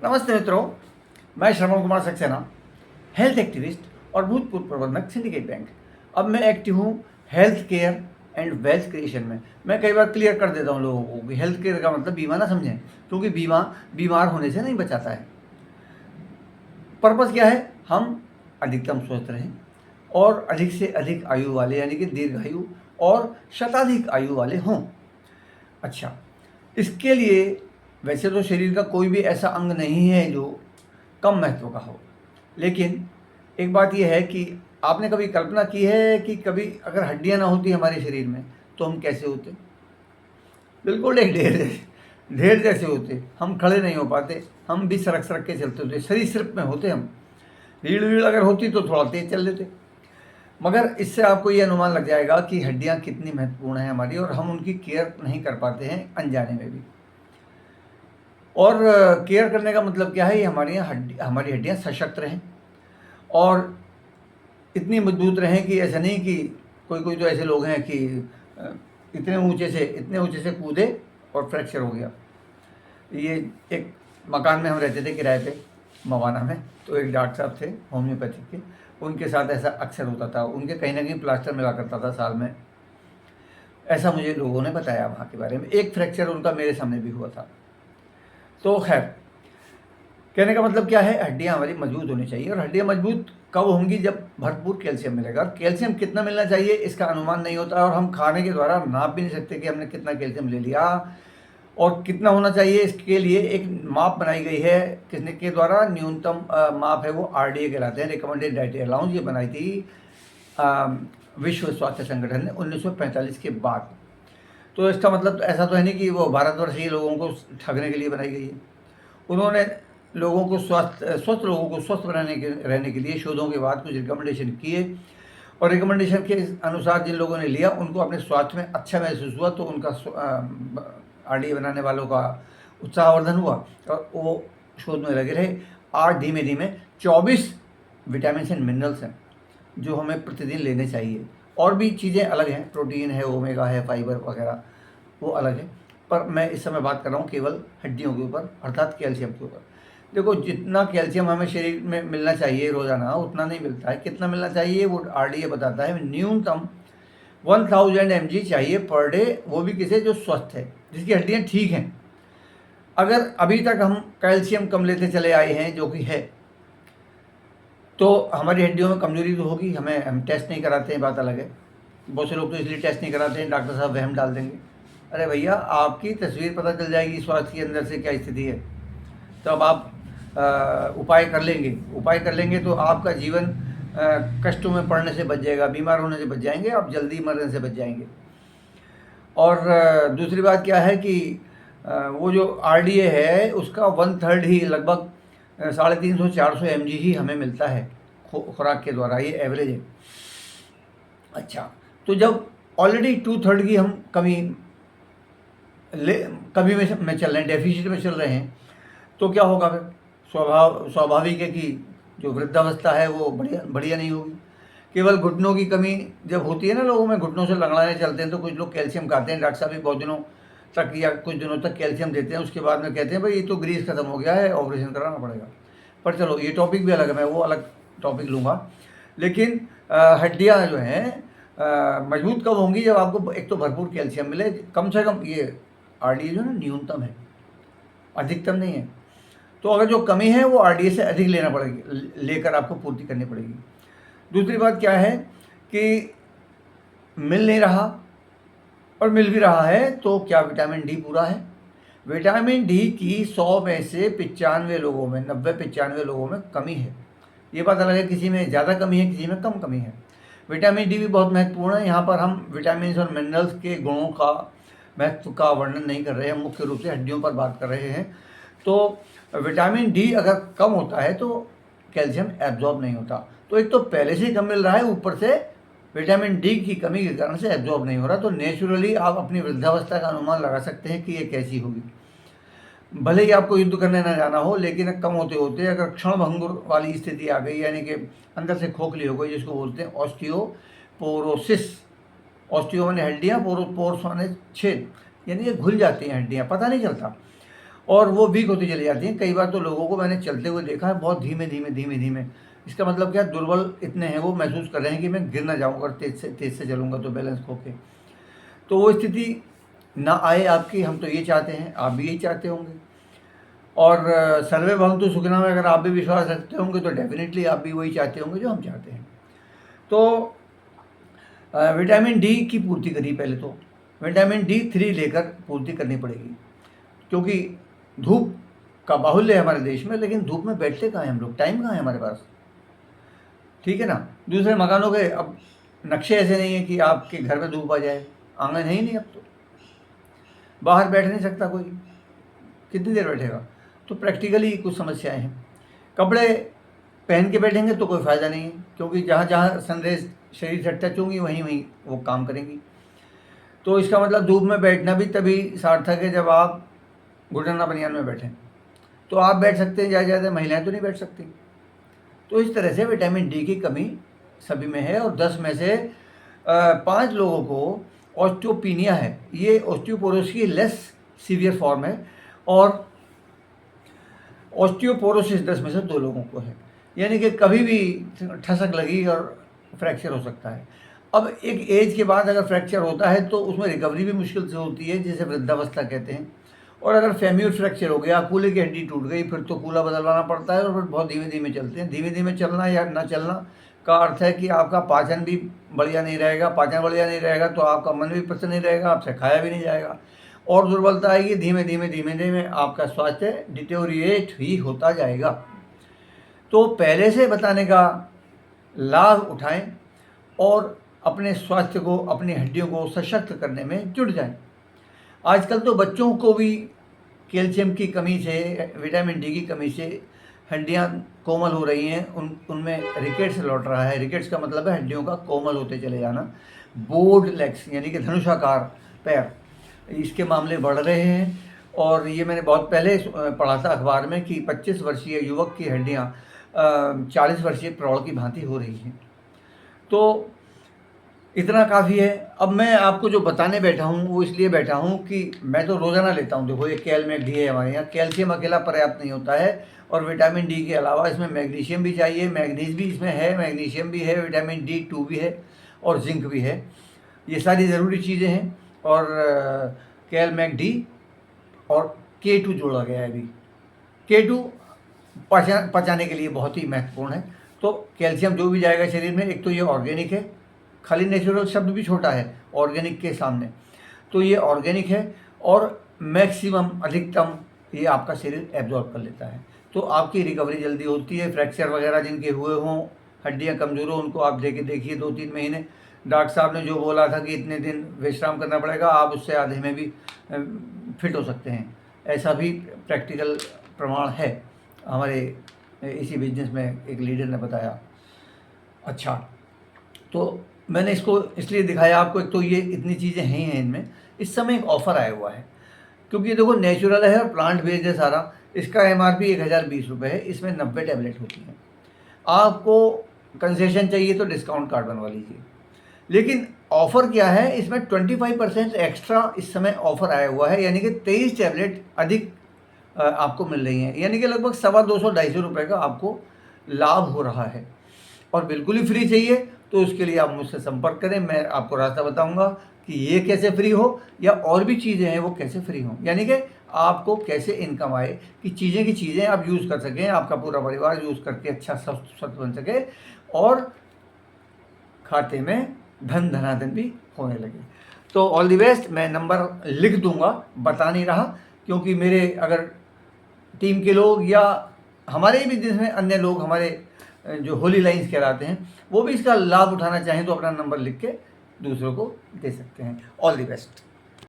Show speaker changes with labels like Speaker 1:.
Speaker 1: नमस्ते मित्रों, मैं श्रवण कुमार सक्सेना, हेल्थ एक्टिविस्ट और भूतपूर्व प्रबंधक सिंडिकेट बैंक। अब मैं एक्टिव हूँ health care and wealth creation में। मैं कई बार क्लियर कर देता हूँ लोगों को कि हेल्थ केयर का मतलब बीमा ना समझें, क्योंकि बीमा बीमार होने से नहीं बचाता है। पर्पज़ क्या है? हम अधिकतम स्वस्थ रहें और अधिक से अधिक आयु वाले यानी कि दीर्घायु और शताधिक आयु वाले हों। अच्छा, इसके लिए वैसे तो शरीर का कोई भी ऐसा अंग नहीं है जो कम महत्व का हो, लेकिन एक बात यह है कि आपने कभी कल्पना की है कि कभी अगर हड्डियां ना होती हमारे शरीर में तो हम कैसे होते? बिल्कुल एक ढेर जैसे होते। हम खड़े नहीं हो पाते, हम भी सरक सरक के चलते होते, शरीर सिर्फ में होते हम। रीढ़ वीढ़ अगर होती तो थोड़ा तेज चल लेते। मगर इससे आपको ये अनुमान लग जाएगा कि हड्डियां कितनी महत्वपूर्ण हैं हमारी, और हम उनकी केयर नहीं कर पाते हैं अनजाने में भी। और केयर करने का मतलब क्या है? ये हमारी हड्डियाँ सशक्त रहें और इतनी मजबूत रहें कि ऐसा नहीं कि कोई तो ऐसे लोग हैं कि इतने ऊंचे से कूदे और फ्रैक्चर हो गया। ये एक मकान में हम रहते थे किराए पे, मवाना में, तो एक डॉक्टर साहब थे होम्योपैथिक के, उनके साथ ऐसा अक्सर होता था। उनके कहीं ना कहीं प्लास्टर मिला करता था साल में, ऐसा मुझे लोगों ने बताया वहाँ के बारे में। एक फ्रैक्चर उनका मेरे सामने भी हुआ था। तो खैर, कहने का मतलब क्या है? हड्डियाँ हमारी मजबूत होनी चाहिए। और हड्डियाँ मजबूत कब होंगी? जब भरपूर कैल्शियम मिलेगा। और कैल्शियम कितना मिलना चाहिए इसका अनुमान नहीं होता, और हम खाने के द्वारा नाप भी नहीं सकते कि हमने कितना कैल्शियम ले लिया और कितना होना चाहिए। इसके लिए एक माप बनाई गई है, किसने के द्वारा? न्यूनतम माप है वो RDA कहलाते हैं, रिकमेंडेड डाइटरी अलाउंस। ये बनाई थी विश्व स्वास्थ्य संगठन ने 1945 के बाद। तो इसका मतलब ऐसा तो है नहीं कि वो भारतवर्षीय लोगों को ठगने के लिए बनाई गई है। उन्होंने लोगों को स्वस्थ लोगों को स्वस्थ रहने के लिए शोधों के बाद कुछ रिकमेंडेशन किए, और रिकमेंडेशन के अनुसार जिन लोगों ने लिया उनको अपने स्वास्थ्य में अच्छा महसूस हुआ, तो उनका RDA बनाने वालों का उत्साहवर्धन हुआ और वो शोध में लगे रहे। आज धीमे धीमे 24 विटामिन एंड मिनरल्स हैं जो हमें प्रतिदिन लेने चाहिए। और भी चीज़ें अलग हैं, प्रोटीन है, ओमेगा है, फाइबर वगैरह, वो अलग है। पर मैं इस समय बात कर रहा हूँ केवल हड्डियों के ऊपर, अर्थात कैल्शियम के ऊपर। देखो, जितना कैल्शियम हमें शरीर में मिलना चाहिए रोज़ाना, उतना नहीं मिलता है। कितना मिलना चाहिए वो RDA बताता है। न्यूनतम 1000 mg चाहिए पर डे, वो भी किसे? जो स्वस्थ है, जिसकी हड्डियाँ ठीक हैं। अगर अभी तक हम कैल्शियम कम लेते चले आए हैं, जो कि है, तो हमारी हड्डियों में कमजोरी तो होगी। हम टेस्ट नहीं कराते हैं, बात अलग है। बहुत से लोग तो इसलिए टेस्ट नहीं कराते हैं, डॉक्टर साहब वहम डाल देंगे। अरे भैया, आपकी तस्वीर पता चल जाएगी स्वास्थ्य की अंदर से क्या स्थिति है, तो अब आप उपाय कर लेंगे तो आपका जीवन कष्टों में पड़ने से बच जाएगा, बीमार होने से बच जाएंगे, आप जल्दी मरने से बच जाएंगे। और दूसरी बात क्या है कि वो जो RDA है उसका 1/3 ही, लगभग 350-400 mg ही हमें मिलता है खुराक के द्वारा, ये एवरेज है। अच्छा, तो जब ऑलरेडी 2/3 की हम कमी में चल रहे हैं, डेफिसिट में चल रहे हैं, तो क्या होगा फिर? स्वाभाविक है कि जो वृद्धावस्था है वो बढ़िया नहीं होगी। केवल घुटनों की कमी जब होती है ना, लोगों में घुटनों से लंगड़ाने चलते हैं, तो कुछ लोग कैल्शियम खाते हैं। डॉक्टर साहब भी बहुत दिनों तक या कुछ दिनों तक कैल्शियम देते हैं, उसके बाद में कहते हैं भाई ये तो ग्रीस खत्म हो गया है, ऑपरेशन कराना पड़ेगा। पर चलो, ये टॉपिक भी अलग है, मैं वो अलग टॉपिक लूँगा। लेकिन हड्डियाँ जो हैं मजबूत कब होंगी? जब आपको एक तो भरपूर कैल्शियम मिले, कम से कम। ये RDA जो है ना, न्यूनतम है, अधिकतम नहीं है। तो अगर जो कमी है वो RDA से अधिक लेना पड़ेगी, लेकर आपको पूर्ति करनी पड़ेगी। दूसरी बात क्या है कि मिल नहीं रहा, और मिल भी रहा है तो क्या विटामिन D पूरा है? विटामिन D की 100 में से 95 लोगों में, 90-95 लोगों में कमी है। ये बात अलग है, किसी में ज़्यादा कमी है, किसी में कम कमी है। विटामिन D भी बहुत महत्वपूर्ण है। यहाँ पर हम विटामिन और मिनरल्स के गुणों का, महत्व का वर्णन नहीं कर रहे हैं, मुख्य रूप से हड्डियों पर बात कर रहे हैं। तो विटामिन D अगर कम होता है तो कैल्शियम एब्जॉर्ब नहीं होता। तो एक तो पहले से ही कम मिल रहा है, ऊपर से विटामिन D की कमी के कारण से एब्जॉर्ब नहीं हो रहा। तो नेचुरली आप अपनी वृद्धावस्था का अनुमान लगा सकते हैं कि ये कैसी होगी। भले ही आपको युद्ध करने ना जाना हो, लेकिन कम होते होते अगर क्षणभंगुर वाली स्थिति आ गई, यानी कि अंदर से खोखली हो गई, जिसको बोलते हैं ऑस्टियोपोरोसिस। ऑस्टियो माने हड्डियाँ, पोरोस माने छेद, यानी ये घुल जाती हैं हड्डियाँ, पता नहीं चलता। और वो वीक होती चली जाती हैं। कई बार तो लोगों को मैंने चलते हुए देखा है, बहुत धीमे धीमे धीमे धीमे। इसका मतलब क्या, दुर्बल इतने हैं, वो महसूस कर रहे हैं कि मैं गिर ना जाऊँ अगर तेज़ से चलूँगा तो बैलेंस खो के। तो वो स्थिति ना आए आपकी, हम तो ये चाहते हैं, आप भी यही चाहते होंगे। और सर्वे भवन्तु सुखिनः में अगर आप भी विश्वास रखते होंगे तो डेफिनेटली आप भी वही चाहते होंगे जो हम चाहते हैं। तो विटामिन डी की पूर्ति करिए। पहले तो विटामिन D3 लेकर पूर्ति करनी पड़ेगी, क्योंकि धूप का बाहुल्य है हमारे देश में, लेकिन धूप में बैठते कहाँ हैं हम लोग, टाइम कहाँ है हमारे पास, ठीक है ना। दूसरे मकानों के अब नक्शे ऐसे नहीं है कि आपके घर में धूप आ जाए, आंगन है ही नहीं, अब तो बाहर बैठ नहीं सकता कोई, कितनी देर बैठेगा। तो प्रैक्टिकली कुछ समस्याएं हैं। कपड़े पहन के बैठेंगे तो कोई फ़ायदा नहीं है, क्योंकि जहाँ जहाँ सनरेज शरीर से टच होंगी वहीं वहीं वो काम करेंगी। तो इसका मतलब धूप में बैठना भी तभी सार्थक है जब आप घुटना बनियान में बैठें। तो आप बैठ सकते हैं, ज़्यादा महिलाएं तो नहीं बैठ सकती। तो इस तरह से विटामिन डी की कमी सभी में है। और 10 में से 5 लोगों को ऑस्टियोपिनिया है। ये ऑस्टियोपोरोसिस की लेस सीवियर फॉर्म है, और ऑस्टियोपोरोसिस 10 में से 2 लोगों को है, यानी कि कभी भी ठसक लगी और फ्रैक्चर हो सकता है। अब एक एज के बाद अगर फ्रैक्चर होता है तो उसमें रिकवरी भी मुश्किल से होती है, जिसे वृद्धावस्था कहते हैं। और अगर फेम्यूर फ्रैक्चर हो गया, कूल्हे की हड्डी टूट गई, फिर तो कूल्हा बदलवाना पड़ता है, और फिर बहुत धीमे धीमे चलते हैं। धीमे धीमे चलना या ना चलना का अर्थ है कि आपका पाचन भी बढ़िया नहीं रहेगा। पाचन बढ़िया नहीं रहेगा तो आपका मन भी प्रसन्न नहीं रहेगा, आपसे खाया भी नहीं जाएगा, और दुर्बलता आएगी। धीमे धीमे धीमे धीमे आपका स्वास्थ्य डिटेरियोरेट ही होता जाएगा। तो पहले से बताने का लाभ उठाएं और अपने स्वास्थ्य को, अपनी हड्डियों को सशक्त करने में जुट जाएं। आजकल तो बच्चों को भी कैल्शियम की कमी से, विटामिन डी की कमी से हड्डियां कोमल हो रही हैं, उनमें रिकेट्स लौट रहा है। रिकेट्स का मतलब है हड्डियों का कोमल होते चले जाना। बोर्ड लेग्स यानी कि धनुषाकार पैर, इसके मामले बढ़ रहे हैं। और ये मैंने बहुत पहले पढ़ा था अखबार में कि 25 वर्षीय युवक की हड्डियाँ 40 वर्षीय प्रौढ़ की भांति हो रही हैं। तो इतना काफ़ी है। अब मैं आपको जो बताने बैठा हूँ वो इसलिए बैठा हूँ कि मैं तो रोज़ाना लेता हूँ। देखो, ये कैलमेट डी है हमारे यहाँ। कैल्शियम अकेला पर्याप्त नहीं होता है, और विटामिन डी के अलावा इसमें मैग्नीशियम भी चाहिए। मैग्नीज भी इसमें है, मैग्नीशियम भी है, विटामिन D2 भी है, और जिंक भी है। ये सारी ज़रूरी चीज़ें हैं। और कैलमेट डी और K2 जोड़ा गया है अभी। K2 पचाने के लिए बहुत ही महत्वपूर्ण है। तो कैल्शियम जो भी जाएगा शरीर में, एक तो ये ऑर्गेनिक है, खाली नेचुरल शब्द भी छोटा है ऑर्गेनिक के सामने, तो ये ऑर्गेनिक है, और मैक्सिमम, अधिकतम ये आपका शरीर एब्जॉर्ब कर लेता है। तो आपकी रिकवरी जल्दी होती है। फ्रैक्चर वगैरह जिनके हुए हों, हड्डियाँ कमज़ोर हो, उनको आप देखिए 2-3 महीने डॉक्टर साहब ने जो बोला था कि इतने दिन विश्राम करना पड़ेगा, आप उससे आधे में भी फिट हो सकते हैं। ऐसा भी प्रैक्टिकल प्रमाण है। हमारे इसी बिजनेस में एक लीडर ने बताया। अच्छा, तो मैंने इसको इसलिए दिखाया आपको। एक तो ये इतनी चीज़ें हैं इनमें। इस समय एक ऑफ़र आया हुआ है, क्योंकि ये देखो नेचुरल है और प्लांट बेस्ड है सारा। इसका MRP 1020 रुपये है। इसमें 90 टैबलेट होती हैं। आपको कंसेशन चाहिए तो डिस्काउंट कार्ड बनवा लीजिए। लेकिन ऑफ़र क्या है, इसमें 25% एक्स्ट्रा इस समय ऑफ़र आया हुआ है, यानी कि 23 टैबलेट अधिक आपको मिल रही हैं, यानी कि लगभग 250-250 रुपये का आपको लाभ हो रहा है। और बिल्कुल ही फ्री चाहिए तो उसके लिए आप मुझसे संपर्क करें। मैं आपको रास्ता बताऊंगा कि ये कैसे फ्री हो, या और भी चीज़ें हैं वो कैसे फ्री हों, यानी कि आपको कैसे इनकम आए, कि चीज़ें की चीज़ें आप यूज़ कर सकें, आपका पूरा परिवार यूज़ करके अच्छा स्वस्थ बन सके, और खाते में धनाधन भी होने लगे। तो ऑल द बेस्ट। मैं नंबर लिख दूंगा, बता नहीं रहा, क्योंकि मेरे अगर टीम के लोग या हमारे ही बिजनेस में अन्य लोग, हमारे जो होली लाइन्स कहलाते हैं, वो भी इसका लाभ उठाना चाहें तो अपना नंबर लिख के दूसरों को दे सकते हैं। All the best.